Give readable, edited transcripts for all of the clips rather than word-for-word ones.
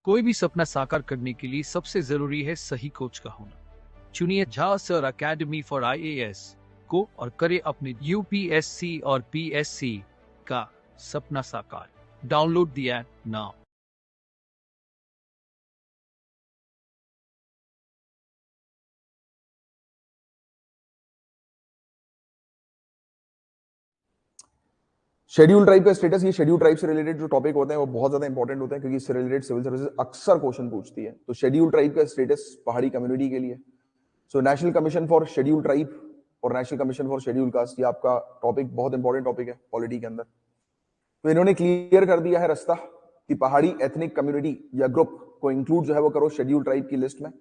कोई भी सपना साकार करने के लिए सबसे जरूरी है सही कोच का होना। चुनिए Jha sir academy for IAS को और करे अपने यूपीएससी और पीएससी का सपना साकार। Download the app now. Schedule tribe का स्टेटस, ये शेड्यूल ट्राइब से रिलेटेड जो टॉपिक होते हैं वो बहुत ज्यादा इंपॉर्टेंट होते हैं क्योंकि इससे रिलेटेड सिविल सर्विसेज अक्सर क्वेश्चन पूछती है। तो शेड्यूल ट्राइब का स्टेटस पहाड़ी कम्युनिटी के लिए, so national commission for schedule tribe और national commission for schedule caste, ये आपका टॉपिक बहुत इंपॉर्टेंट टॉपिक है पॉलिटी के अंदर। तो इन्होंने क्लियर कर दिया है रास्ता कि पहाड़ी एथनिक कम्युनिटी या ग्रुप को इंक्लूड जो है वो करो शेड्यूल ट्राइब की लिस्ट में,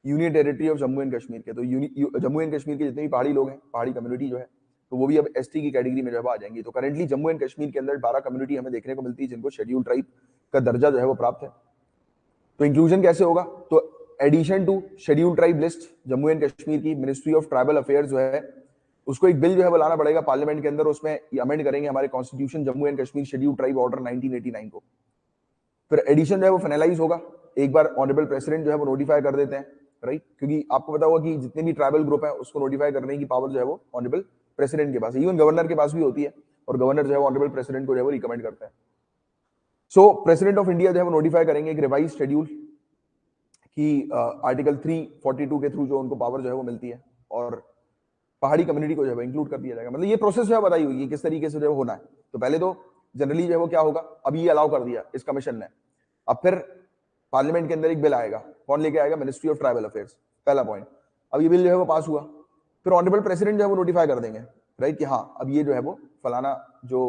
union territory of Jammu and Kashmir के। तो जम्मू एंड कश्मीर के जितने भी पहाड़ी लोग हैं, पहाड़ी कम्युनिटी जो है, तो वो भी अब एसटी की कैटेगरी में जो है आ जाएंगी। तो करेंटली जम्मू एंड कश्मीर के अंदर 12 कम्युनिटी हमें देखने को मिलती है जिनको शेड्यूल ट्राइब का दर्जा जो है वो प्राप्त है। तो इंक्लूजन कैसे होगा? तो addition to schedule tribe list Jammu and Kashmir की मिनिस्ट्री ऑफ ट्राइबल अफेयर्स जो है उसको एक बिल जो है वो लाना पड़ेगा पार्लियामेंट के अंदर, उसमें अमेंड करेंगे हमारे constitution Jammu and Kashmir schedule tribe order 1989 को। फिर एडिशन जो है वो फाइनलाइज होगा, एक बार ऑनरेबल प्रेसिडेंट जो है वो नोटिफाई कर देते हैं, राइट? क्योंकि आपको पता होगा कि जितने भी ट्राइबल ग्रुप है उसको नोटिफाई करने की पावर जो है वो ऑनरेबल प्रेसिडेंट के पास है, इवन गवर्नर के पास भी होती है, और गवर्नर जो है वो ऑनरेबल प्रेसिडेंट को जो है वो रिकमेंड करते हैं। सो प्रेसिडेंट ऑफ इंडिया जो है वो नोटिफाई करेंगे एक रिवाइज शेड्यूल की आर्टिकल 342 के थ्रू जो उनको पावर जो है वो मिलती है, और पहाड़ी कम्युनिटी को जो है इंक्लूड कर दिया जाएगा। मतलब ये प्रोसेस जो है बताई हुई है किस तरीके से जो होना है। तो पहले तो जनरली जो है वो क्या होगा, अभी ये अलाउ कर दिया इस कमीशन ने, अब फिर पार्लियामेंट के अंदर एक बिल आएगा, कौन लेके आएगा? मिनिस्ट्री ऑफ ट्राइबल अफेयर्स, पहला पॉइंट। अब ये बिल जो है वो पास हुआ, फिर ऑनरेबल प्रेसिडेंट जो है वो नोटिफाई कर देंगे, राइट, कि हाँ अब ये जो है वो फलाना जो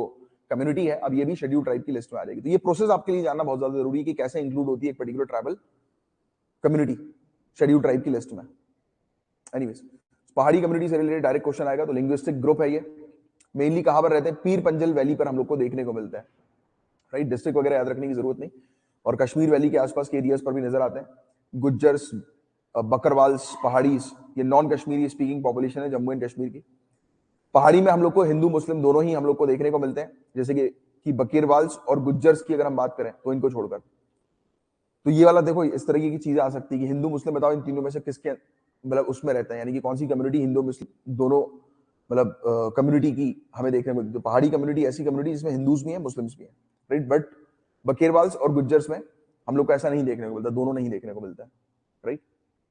कम्युनिटी है अब ये भी शेड्यूल ट्राइब की लिस्ट में आ जाएगी। तो ये प्रोसेस आपके लिए जानना बहुत ज्यादा जरूरी है कि कैसे इंक्लूड होती है एक particular tribal community schedule tribe की लिस्ट में। एनीवेज, पहाड़ी कम्युनिटी से रिलेटेड डायरेक्ट क्वेश्चन आएगा। तो लिंग्विस्टिक ग्रुप है ये, मेनली कहां पर रहते हैं? पीर पंजल वैली पर हम लोग को देखने को मिलता है, राइट? डिस्ट्रिक्ट वगैरह याद रखने की जरूरत नहीं, और कश्मीर वैली के आसपास के एरियाज पर भी नजर आते हैं। गुज्जर्स, बकरवाल्स, पहाड़ीज, ये नॉन कश्मीरी स्पीकिंग पॉपुलेशन है जम्मू एंड कश्मीर की। पहाड़ी में हम लोग को हिंदू मुस्लिम दोनों ही हम लोग को देखने को मिलते हैं, जैसे कि बकीरवाल्स और गुज्जर्स की अगर हम बात करें तो इनको छोड़कर। तो ये वाला देखो इस तरीके की चीजें आ सकती है कि हिंदू मुस्लिम बताओ इन तीनों में से किसके मतलब उसमें रहते हैं, यानी कि कौन सी कम्युनिटी हिंदू मुस्लिम दोनों मतलब कम्युनिटी की हमें देखने को मिलती है। तो पहाड़ी कम्युनिटी ऐसी कम्युनिटी जिसमें हिंदूज भी हैं मुस्लिम्स भी हैं, राइट? बट बकेरवाल्स और गुज्जर्स में हम लोग को ऐसा नहीं देखने को मिलता, दोनों नहीं देखने को मिलता है, राइट?